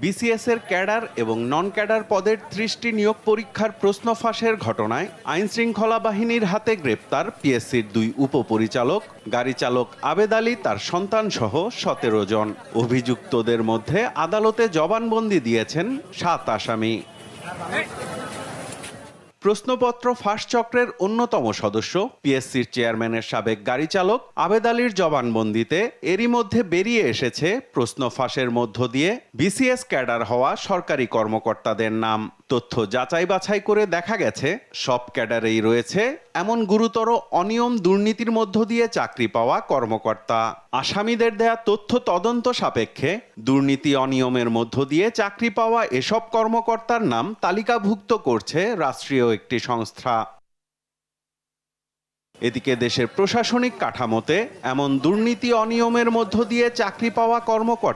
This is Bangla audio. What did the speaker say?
বিসিএস এর ক্যাডার এবং নন ক্যাডার পদের ৩০টি নিয়োগ পরীক্ষার প্রশ্ন ফাঁসের ঘটনায় আইনশৃঙ্খলা বাহিনীর হাতে গ্রেপ্তার পিএসসির ২ উপপরিচালক, গাড়ি চালক আবেদ আলী, তার সন্তানসহ ১৭ জন। অভিযুক্তদের মধ্যে আদালতে জবানবন্দি দিয়েছেন ৭ আসামি। প্রশ্নপত্র ফাঁস চক্রের অন্যতম সদস্য পিএসসির চেয়ারম্যানের সাবেক গাড়ি চালক আবেদ আলীর জবানবন্দিতে এরই মধ্যে বেরিয়ে এসেছে প্রশ্ন ফাঁসের মধ্য দিয়ে বিসিএস ক্যাডার হওয়া সরকারি কর্মকর্তাদের নাম। তথ্য যাচাই বাছাই করে দেখা গেছে সব ক্যাডারেই রয়েছে এমন গুরুতর অনিয়ম দুর্নীতির মধ্য দিয়ে চাকরি পাওয়া কর্মকর্তা। আসামিদের দেয়া তথ্য তদন্ত সাপেক্ষে দুর্নীতি অনিয়মের মধ্য দিয়ে চাকরি পাওয়া এসব কর্মকর্তার নাম তালিকাভুক্ত করছে রাষ্ট্রীয় একটি সংস্থা। এদিকে দেশের প্রশাসনিক কাঠামোতে এমন দুর্নীতি অনিয়মের মধ্য দিয়ে চাকরি পাওয়া কর্মকর্তা